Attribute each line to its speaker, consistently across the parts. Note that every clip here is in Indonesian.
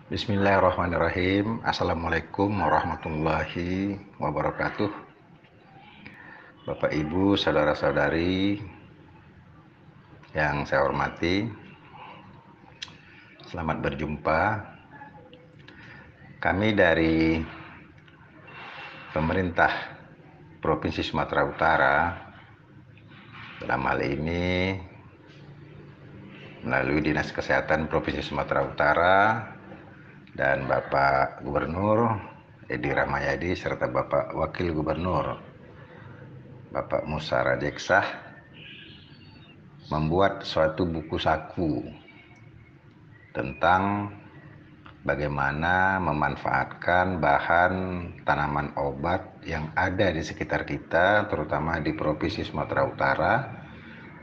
Speaker 1: Bismillahirrahmanirrahim. Assalamualaikum warahmatullahi wabarakatuh. Bapak, Ibu, saudara-saudari yang saya hormati, selamat berjumpa. Kami dari pemerintah Provinsi Sumatera Utara, dalam hal ini melalui Dinas Kesehatan Provinsi Sumatera Utara dan Bapak Gubernur Edi Rahmayadi serta Bapak Wakil Gubernur Bapak Musa Rajeksah membuat suatu buku saku tentang bagaimana memanfaatkan bahan tanaman obat yang ada di sekitar kita, terutama di Provinsi Sumatera Utara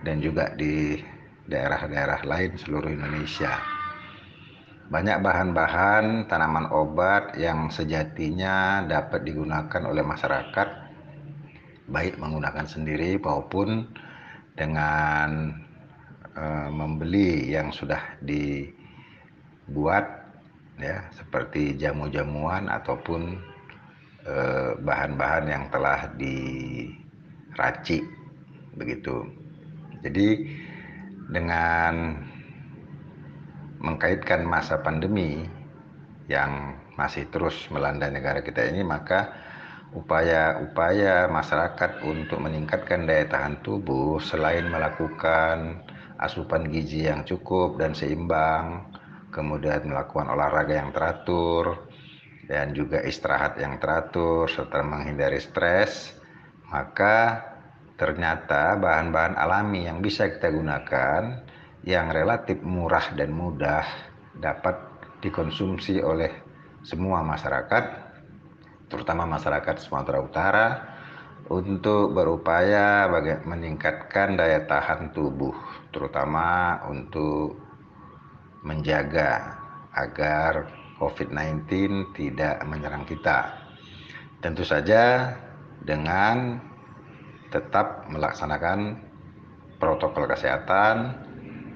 Speaker 1: dan juga di daerah-daerah lain seluruh Indonesia. Banyak bahan-bahan tanaman obat yang sejatinya dapat digunakan oleh masyarakat, baik menggunakan sendiri maupun dengan membeli yang sudah dibuat, ya, seperti jamu-jamuan ataupun bahan-bahan yang telah diracik begitu. Jadi dengan mengkaitkan masa pandemi yang masih terus melanda negara kita ini, maka upaya-upaya masyarakat untuk meningkatkan daya tahan tubuh selain melakukan asupan gizi yang cukup dan seimbang, kemudian melakukan olahraga yang teratur dan juga istirahat yang teratur serta menghindari stres, maka ternyata bahan-bahan alami yang bisa kita gunakan yang relatif murah dan mudah dapat dikonsumsi oleh semua masyarakat, terutama masyarakat Sumatera Utara, untuk berupaya meningkatkan daya tahan tubuh, terutama untuk menjaga agar COVID-19 tidak menyerang kita. Tentu saja dengan tetap melaksanakan protokol kesehatan,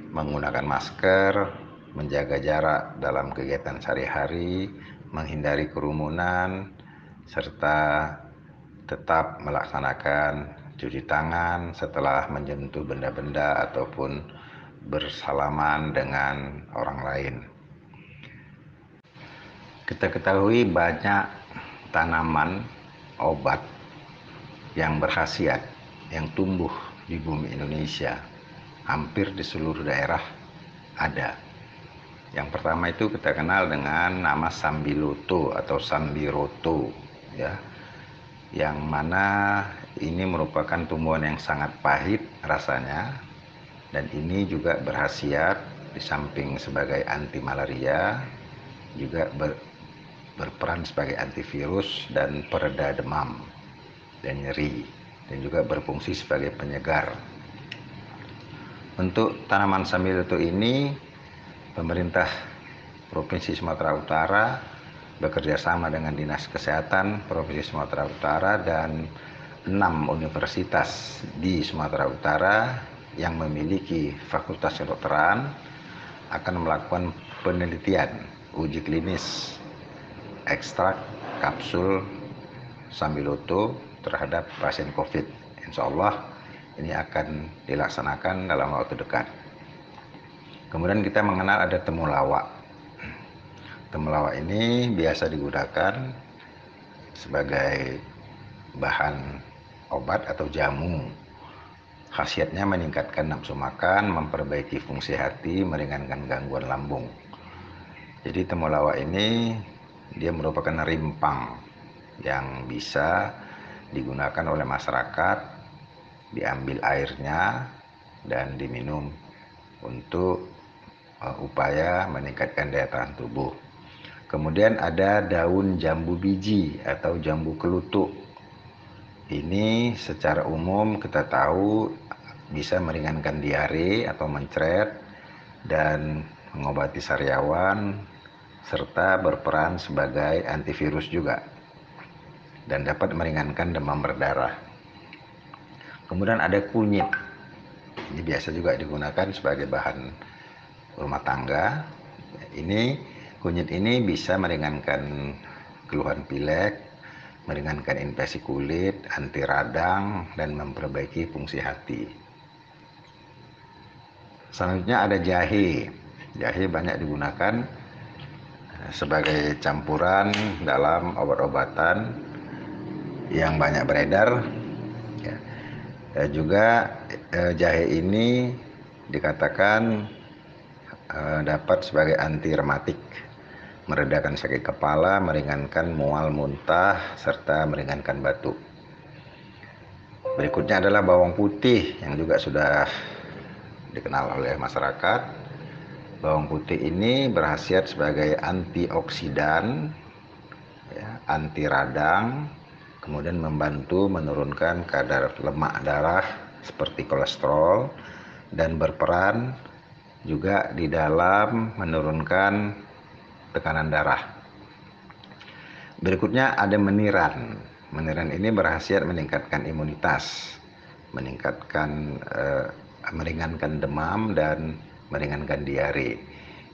Speaker 1: menggunakan masker, menjaga jarak dalam kegiatan sehari-hari, menghindari kerumunan, serta tetap melaksanakan cuci tangan setelah menyentuh benda-benda ataupun bersalaman dengan orang lain. Kita ketahui banyak tanaman obat yang berkhasiat yang tumbuh di bumi Indonesia, hampir di seluruh daerah ada. Yang pertama itu kita kenal dengan nama sambiloto atau sambiroto, ya, yang mana ini merupakan tumbuhan yang sangat pahit rasanya, dan ini juga berkhasiat di samping sebagai anti malaria juga berperan sebagai antivirus dan pereda demam dan nyeri, dan juga berfungsi sebagai penyegar. Untuk tanaman sambiloto ini, pemerintah Provinsi Sumatera Utara bekerja sama dengan Dinas Kesehatan Provinsi Sumatera Utara dan 6 universitas di Sumatera Utara yang memiliki fakultas kedokteran akan melakukan penelitian uji klinis ekstrak kapsul sambiloto terhadap pasien COVID. Insya Allah ini akan dilaksanakan dalam waktu dekat. Kemudian kita mengenal ada temulawak. Temulawak ini biasa digunakan sebagai bahan obat atau jamu. Khasiatnya meningkatkan nafsu makan, memperbaiki fungsi hati, meringankan gangguan lambung. Jadi temulawak ini dia merupakan rimpang yang bisa digunakan oleh masyarakat, diambil airnya dan diminum untuk upaya meningkatkan daya tahan tubuh. Kemudian ada daun jambu biji atau jambu kelutuk. Ini secara umum kita tahu bisa meringankan diare atau mencret dan mengobati sariawan serta berperan sebagai antivirus juga dan dapat meringankan demam berdarah. Kemudian ada kunyit. Ini biasa juga digunakan sebagai bahan rumah tangga. Ini Kunyit ini bisa meringankan keluhan pilek, meringankan infeksi kulit, anti radang, dan memperbaiki fungsi hati. Selanjutnya ada jahe. Jahe banyak digunakan sebagai campuran dalam obat-obatan yang banyak beredar. Juga jahe ini dikatakan dapat sebagai anti rematik, meredakan sakit kepala, meringankan mual muntah, serta meringankan batuk. Berikutnya adalah bawang putih yang juga sudah dikenal oleh masyarakat. Bawang putih ini berkhasiat sebagai antioksidan, anti radang, kemudian membantu menurunkan kadar lemak darah seperti kolesterol, dan berperan juga di dalam menurunkan tekanan darah. Berikutnya ada meniran. Meniran ini berkhasiat meningkatkan imunitas, meringankan demam, dan meringankan diare.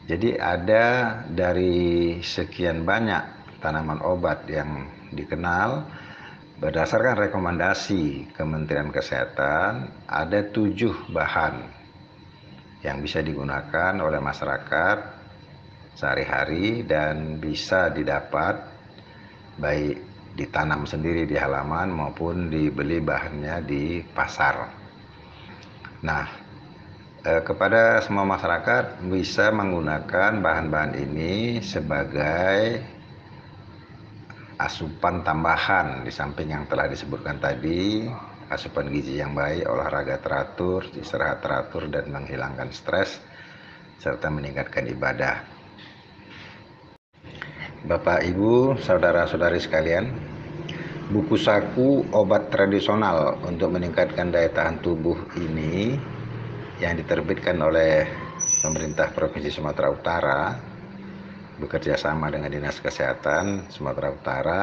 Speaker 1: Jadi ada dari sekian banyak tanaman obat yang dikenal, berdasarkan rekomendasi Kementerian Kesehatan, ada 7 bahan yang bisa digunakan oleh masyarakat sehari-hari dan bisa didapat baik ditanam sendiri di halaman maupun dibeli bahannya di pasar. Nah, kepada semua masyarakat bisa menggunakan bahan-bahan ini sebagai asupan tambahan di samping yang telah disebutkan tadi, asupan gizi yang baik, olahraga teratur, istirahat teratur, dan menghilangkan stres, serta meningkatkan ibadah. Bapak, Ibu, saudara-saudari sekalian, buku saku obat tradisional untuk meningkatkan daya tahan tubuh ini yang diterbitkan oleh pemerintah Provinsi Sumatera Utara bekerja sama dengan Dinas Kesehatan Sumatera Utara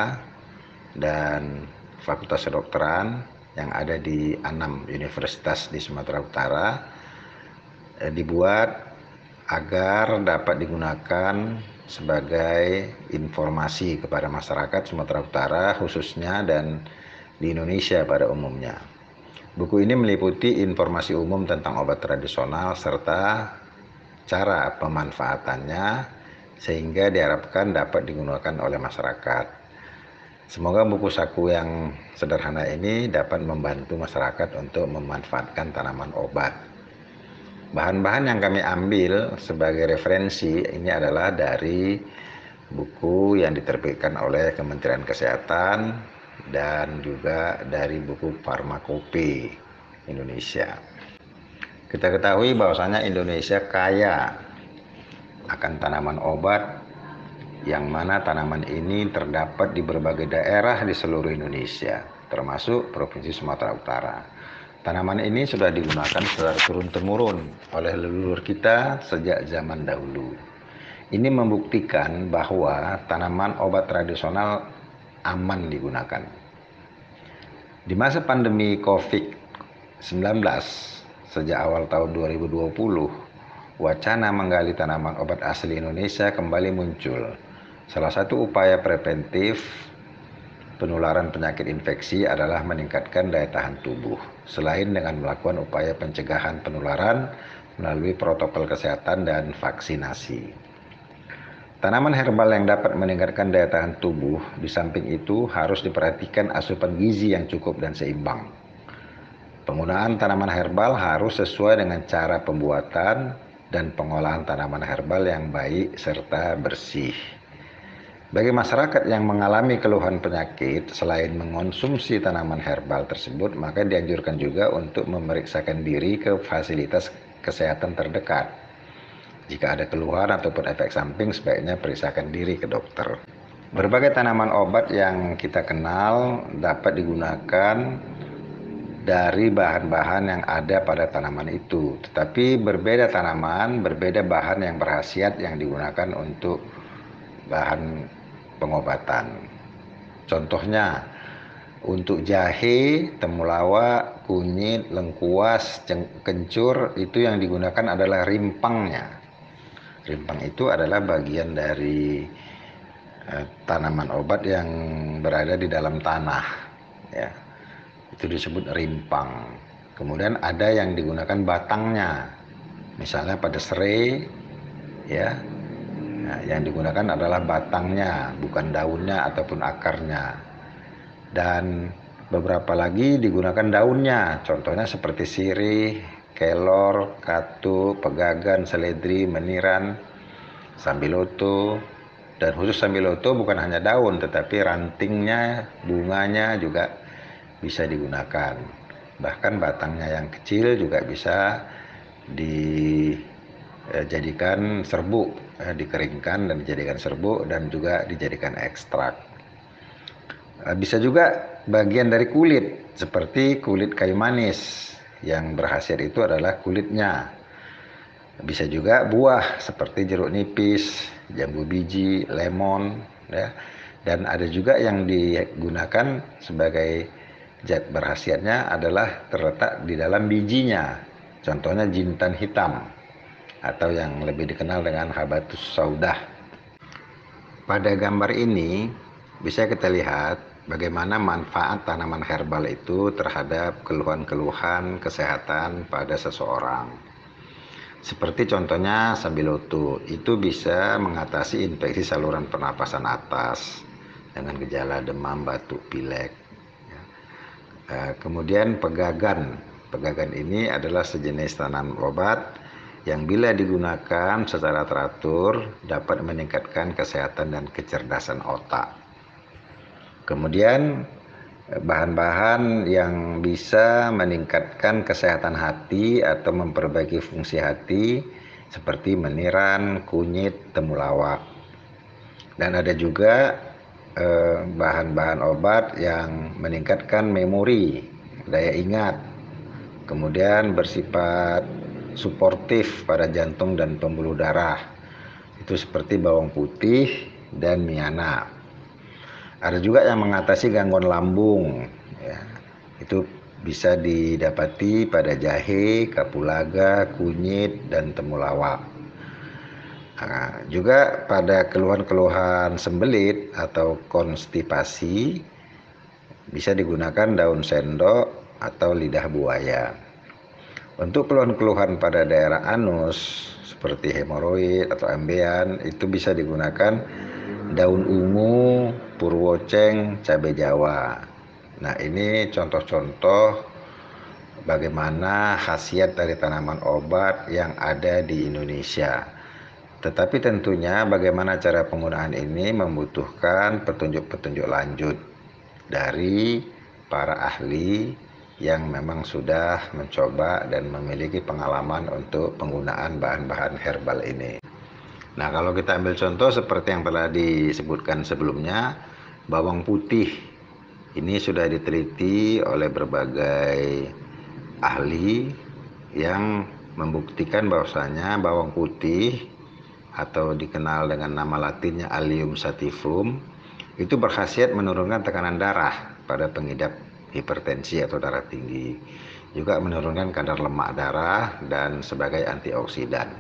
Speaker 1: dan Fakultas Kedokteran yang ada di 6 universitas di Sumatera Utara, dibuat agar dapat digunakan sebagai informasi kepada masyarakat Sumatera Utara khususnya dan di Indonesia pada umumnya. Buku ini meliputi informasi umum tentang obat tradisional serta cara pemanfaatannya sehingga diharapkan dapat digunakan oleh masyarakat. Semoga buku saku yang sederhana ini dapat membantu masyarakat untuk memanfaatkan tanaman obat. Bahan-bahan yang kami ambil sebagai referensi ini adalah dari buku yang diterbitkan oleh Kementerian Kesehatan dan juga dari buku Farmakope Indonesia. Kita ketahui bahwasanya Indonesia kaya akan tanaman obat, yang mana tanaman ini terdapat di berbagai daerah di seluruh Indonesia, termasuk Provinsi Sumatera Utara. Tanaman ini sudah digunakan secara turun-temurun oleh leluhur kita sejak zaman dahulu. Ini membuktikan bahwa tanaman obat tradisional aman digunakan. Di masa pandemi COVID-19, sejak awal tahun 2020, wacana menggali tanaman obat asli Indonesia kembali muncul. Salah satu upaya preventif penularan penyakit infeksi adalah meningkatkan daya tahan tubuh, selain dengan melakukan upaya pencegahan penularan melalui protokol kesehatan dan vaksinasi. Tanaman herbal yang dapat meningkatkan daya tahan tubuh, di samping itu harus diperhatikan asupan gizi yang cukup dan seimbang. Penggunaan tanaman herbal harus sesuai dengan cara pembuatan dan pengolahan tanaman herbal yang baik serta bersih. Bagi masyarakat yang mengalami keluhan penyakit, selain mengonsumsi tanaman herbal tersebut, maka dianjurkan juga untuk memeriksakan diri ke fasilitas kesehatan terdekat. Jika ada keluhan ataupun efek samping, sebaiknya periksakan diri ke dokter. Berbagai tanaman obat yang kita kenal dapat digunakan dari bahan-bahan yang ada pada tanaman itu. Tetapi berbeda tanaman, berbeda bahan yang berkhasiat yang digunakan untuk bahan pengobatan. Contohnya, untuk jahe, temulawak, kunyit, lengkuas, kencur, itu yang digunakan adalah rimpangnya. Rimpang itu adalah bagian dari tanaman obat yang berada di dalam tanah, ya. Itu disebut rimpang. Kemudian ada yang digunakan batangnya, misalnya pada serai, ya. Nah, yang digunakan adalah batangnya, bukan daunnya ataupun akarnya. Dan beberapa lagi digunakan daunnya, contohnya seperti sirih, kelor, katu, pegagan, seledri, meniran, sambiloto. Dan khusus sambiloto bukan hanya daun, tetapi rantingnya, bunganya juga bisa digunakan. Bahkan batangnya yang kecil juga bisa dijadikan serbuk, dikeringkan dan dijadikan serbuk dan juga dijadikan ekstrak. Bisa juga bagian dari kulit, seperti kulit kayu manis. Yang berkhasiat itu adalah kulitnya. Bisa juga buah seperti jeruk nipis, jambu biji, lemon, ya. Dan ada juga yang digunakan sebagai zat berkhasiatnya adalah terletak di dalam bijinya. Contohnya jintan hitam atau yang lebih dikenal dengan habatus saudah. Pada gambar ini bisa kita lihat bagaimana manfaat tanaman herbal itu terhadap keluhan-keluhan kesehatan pada seseorang. Seperti contohnya sambiloto, itu bisa mengatasi infeksi saluran pernapasan atas dengan gejala demam, batuk, pilek. Kemudian pegagan ini adalah sejenis tanaman obat yang bila digunakan secara teratur dapat meningkatkan kesehatan dan kecerdasan otak. Kemudian bahan-bahan yang bisa meningkatkan kesehatan hati atau memperbaiki fungsi hati seperti meniran, kunyit, temulawak. Dan ada juga bahan-bahan obat yang meningkatkan memori, daya ingat, kemudian bersifat suportif pada jantung dan pembuluh darah. Itu seperti bawang putih dan miyana. Ada juga yang mengatasi gangguan lambung, ya. Itu bisa didapati pada jahe, kapulaga, kunyit, dan temulawak. Nah, juga pada keluhan-keluhan sembelit atau konstipasi bisa digunakan daun sendok atau lidah buaya. Untuk keluhan-keluhan pada daerah anus seperti hemoroid atau ambeien itu bisa digunakan daun ungu, purwoceng, cabai jawa. Nah, ini contoh-contoh bagaimana khasiat dari tanaman obat yang ada di Indonesia. Tetapi tentunya bagaimana cara penggunaan ini membutuhkan petunjuk-petunjuk lanjut dari para ahli yang memang sudah mencoba dan memiliki pengalaman untuk penggunaan bahan-bahan herbal ini. Nah, kalau kita ambil contoh seperti yang telah disebutkan sebelumnya, bawang putih ini sudah diteliti oleh berbagai ahli yang membuktikan bahwasanya bawang putih atau dikenal dengan nama latinnya Allium sativum itu berkhasiat menurunkan tekanan darah pada pengidap hipertensi atau darah tinggi, juga menurunkan kadar lemak darah dan sebagai antioksidan.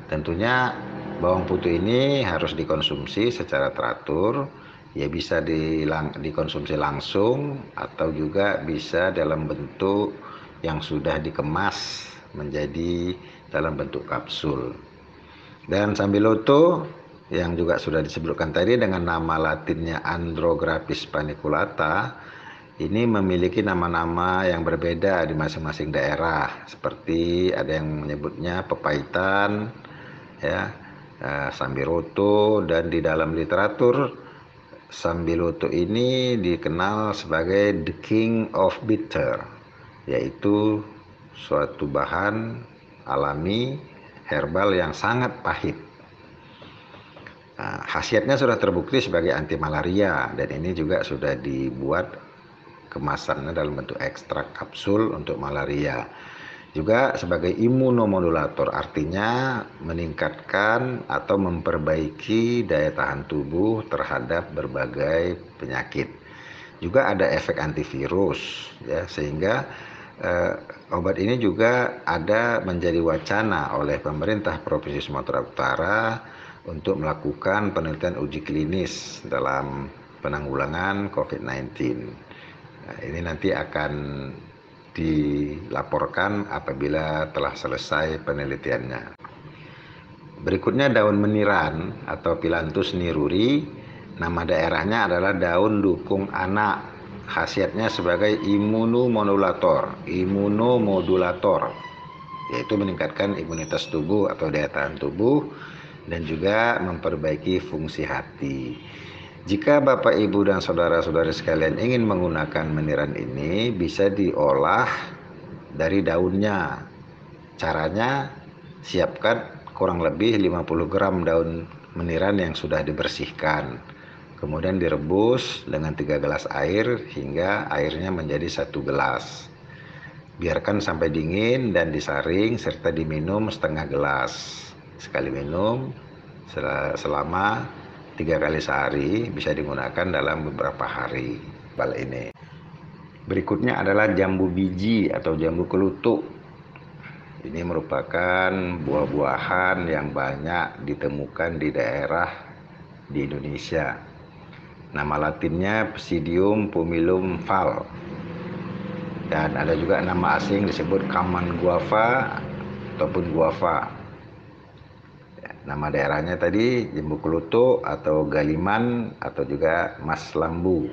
Speaker 1: Tentunya bawang putih ini harus dikonsumsi secara teratur, ya bisa dikonsumsi langsung atau juga bisa dalam bentuk yang sudah dikemas menjadi dalam bentuk kapsul. Dan sambiloto yang juga sudah disebutkan tadi dengan nama latinnya Andrographis paniculata ini memiliki nama-nama yang berbeda di masing-masing daerah, seperti ada yang menyebutnya pepaitan, ya, sambiloto, dan di dalam literatur sambiloto ini dikenal sebagai the king of bitter, yaitu suatu bahan alami herbal yang sangat pahit. Nah, khasiatnya sudah terbukti sebagai anti malaria dan ini juga sudah dibuat kemasannya dalam bentuk ekstrak kapsul untuk malaria. Juga sebagai imunomodulator, artinya meningkatkan atau memperbaiki daya tahan tubuh terhadap berbagai penyakit. Juga ada efek antivirus, ya, sehingga Obat ini juga ada menjadi wacana oleh pemerintah Provinsi Sumatera Utara untuk melakukan penelitian uji klinis dalam penanggulangan COVID-19. Nah, ini nanti akan dilaporkan apabila telah selesai penelitiannya. Berikutnya daun meniran atau Phyllanthus niruri. Nama daerahnya adalah daun dukung anak. Khasiatnya sebagai imunomodulator, yaitu meningkatkan imunitas tubuh atau daya tahan tubuh dan juga memperbaiki fungsi hati. Jika Bapak, Ibu, dan saudara-saudari sekalian ingin menggunakan meniran ini, bisa diolah dari daunnya. Caranya, siapkan kurang lebih 50 gram daun meniran yang sudah dibersihkan. Kemudian direbus dengan 3 gelas air hingga airnya menjadi 1 gelas. Biarkan sampai dingin dan disaring serta diminum setengah gelas. Sekali minum selama 3 kali sehari, bisa digunakan dalam beberapa hari. Bal ini. Berikutnya adalah jambu biji atau jambu kelutuk. Ini merupakan buah-buahan yang banyak ditemukan di daerah di Indonesia. Nama latinnya Psidium pumilum Var. Dan ada juga nama asing disebut Kaman guava ataupun guava. Nama daerahnya tadi jambu kelutuk atau galiman atau juga mas lambu.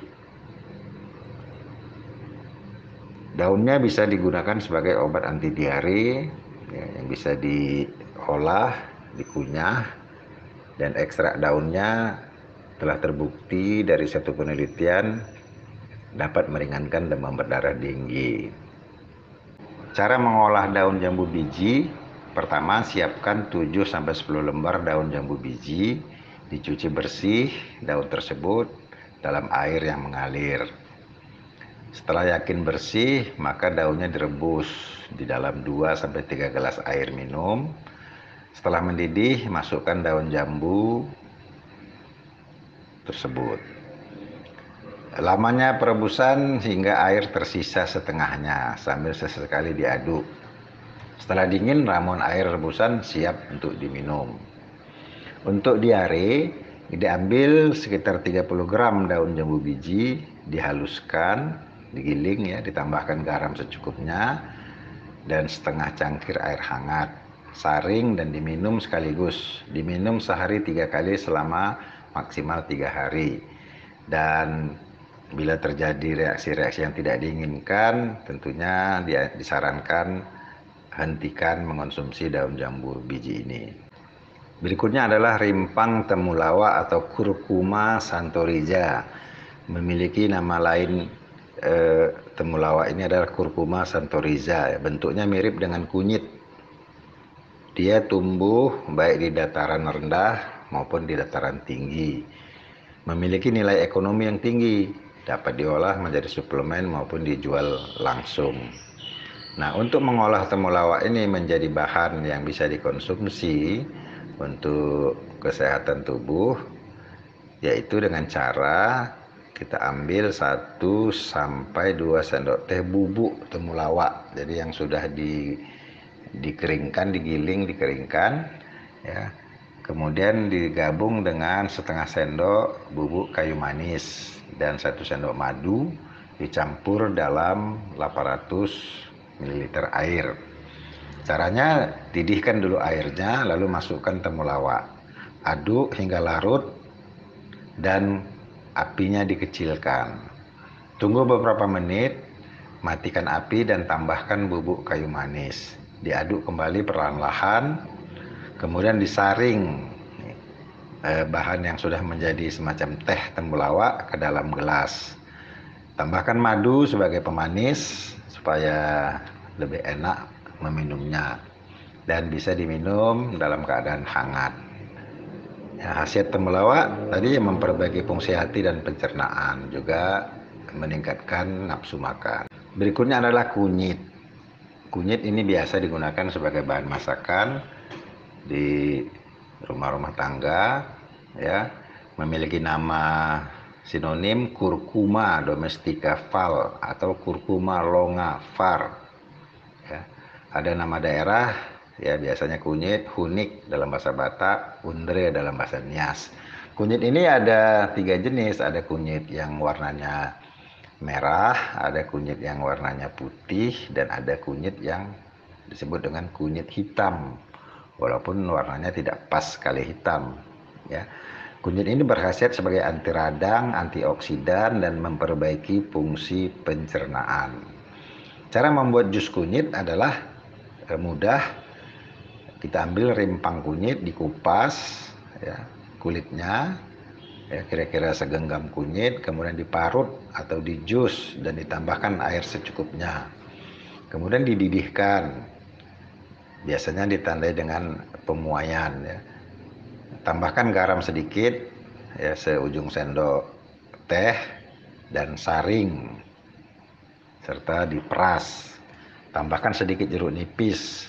Speaker 1: Daunnya bisa digunakan sebagai obat anti diare, ya, yang bisa diolah, dikunyah, dan ekstrak daunnya telah terbukti dari satu penelitian dapat meringankan demam berdarah tinggi. Cara mengolah daun jambu biji, pertama siapkan 7-10 lembar daun jambu biji, dicuci bersih daun tersebut dalam air yang mengalir. Setelah yakin bersih, maka daunnya direbus di dalam 2-3 gelas air minum. Setelah mendidih, masukkan daun jambu tersebut. Lamanya perebusan hingga air tersisa setengahnya sambil sesekali diaduk. Setelah dingin, ramuan air rebusan siap untuk diminum. Untuk diare, diambil sekitar 30 gram daun jambu biji, dihaluskan, digiling ya, ditambahkan garam secukupnya, dan setengah cangkir air hangat. Saring dan diminum sekaligus. Diminum sehari 3 kali selama maksimal 3 hari. Dan bila terjadi reaksi-reaksi yang tidak diinginkan, tentunya disarankan hentikan mengonsumsi daun jambu biji ini. Berikutnya adalah rimpang temulawak atau Curcuma santoriza. Memiliki nama lain temulawak ini adalah Curcuma santoriza. Bentuknya mirip dengan kunyit. Dia tumbuh baik di dataran rendah maupun di dataran tinggi. Memiliki nilai ekonomi yang tinggi, dapat diolah menjadi suplemen maupun dijual langsung. Nah, untuk mengolah temulawak ini menjadi bahan yang bisa dikonsumsi untuk kesehatan tubuh, yaitu dengan cara kita ambil 1-2 sendok teh bubuk temulawak. Jadi yang sudah dikeringkan, digiling, dikeringkan, ya. Kemudian digabung dengan setengah sendok bubuk kayu manis dan 1 sendok madu, dicampur dalam 800 ml air. Caranya, didihkan dulu airnya, lalu masukkan temulawak. Aduk hingga larut dan apinya dikecilkan. Tunggu beberapa menit, matikan api dan tambahkan bubuk kayu manis. Diaduk kembali perlahan-lahan, kemudian disaring bahan yang sudah menjadi semacam teh temulawak ke dalam gelas. Tambahkan madu sebagai pemanis supaya lebih enak meminumnya dan bisa diminum dalam keadaan hangat. Ya, khasiat temulawak tadi memperbaiki fungsi hati dan pencernaan, juga meningkatkan nafsu makan. Berikutnya adalah kunyit. Kunyit ini biasa digunakan sebagai bahan masakan di rumah-rumah tangga, ya. Memiliki nama sinonim Curcuma domestica Var atau Curcuma longa Var. Ada nama daerah, ya biasanya kunyit, hunik dalam bahasa Batak, undre dalam bahasa Nias. Kunyit ini ada 3 jenis, ada kunyit yang warnanya merah, ada kunyit yang warnanya putih, dan ada kunyit yang disebut dengan kunyit hitam. Walaupun warnanya tidak pas sekali hitam, ya. Kunyit ini berkhasiat sebagai anti radang, antioksidan, dan memperbaiki fungsi pencernaan. Cara membuat jus kunyit adalah mudah. Kita ambil rimpang kunyit, dikupas, ya, kulitnya, ya, kira-kira segenggam kunyit, kemudian diparut atau dijus dan ditambahkan air secukupnya. Kemudian dididihkan, biasanya ditandai dengan pemuaian, ya. Tambahkan garam sedikit, ya, seujung sendok teh, dan saring, serta diperas. Tambahkan sedikit jeruk nipis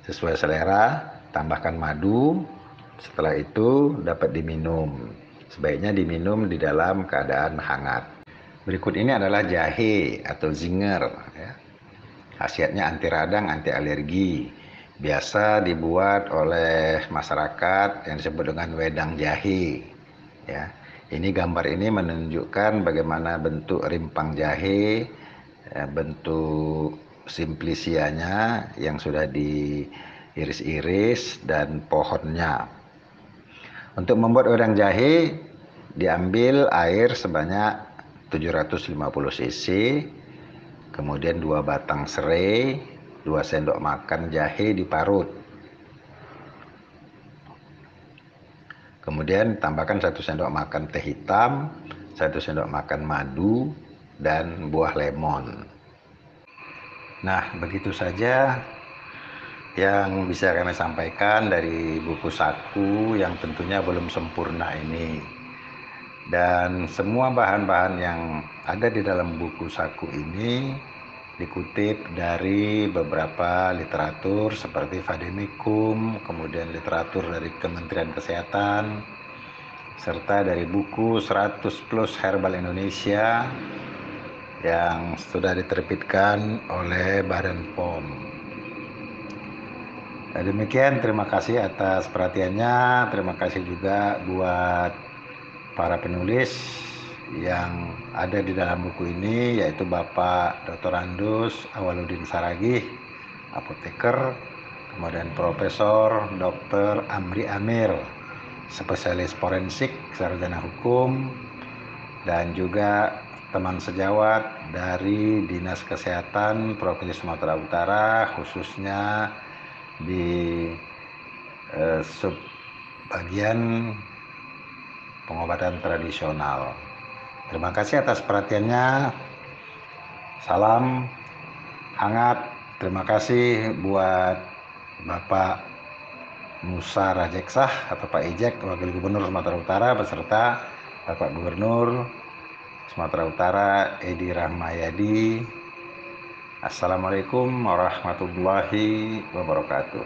Speaker 1: sesuai selera, tambahkan madu. Setelah itu dapat diminum. Sebaiknya diminum di dalam keadaan hangat. Berikut ini adalah jahe atau zinger, ya. Khasiatnya anti radang, anti alergi. Biasa dibuat oleh masyarakat yang disebut dengan wedang jahe, ya. Ini gambar ini menunjukkan bagaimana bentuk rimpang jahe, bentuk simplisianya yang sudah diiris-iris, dan pohonnya. Untuk membuat wedang jahe, diambil air sebanyak 750 cc, kemudian 2 batang serai, 2 sendok makan jahe diparut. Kemudian tambahkan 1 sendok makan teh hitam, 1 sendok makan madu, dan buah lemon. Nah, begitu saja yang bisa kami sampaikan dari buku saku yang tentunya belum sempurna ini. Dan semua bahan-bahan yang ada di dalam buku saku ini dikutip dari beberapa literatur seperti Vademecum, kemudian literatur dari Kementerian Kesehatan, serta dari buku 100 plus Herbal Indonesia yang sudah diterbitkan oleh Badan POM. Demikian, terima kasih atas perhatiannya. Terima kasih juga buat para penulis yang ada di dalam buku ini, yaitu Bapak Dr. Andus Awaludin Saragih, apoteker, kemudian Profesor Dr. Amri Amir, spesialis forensik, sarjana hukum, dan juga teman sejawat dari Dinas Kesehatan Provinsi Sumatera Utara, khususnya di subbagian pengobatan tradisional. Terima kasih atas perhatiannya. Salam hangat. Terima kasih buat Bapak Musa Rajeksah atau Pak Ijek, Wakil Gubernur Sumatera Utara, beserta Bapak Gubernur Sumatera Utara Edi Rahmayadi. Assalamualaikum warahmatullahi wabarakatuh.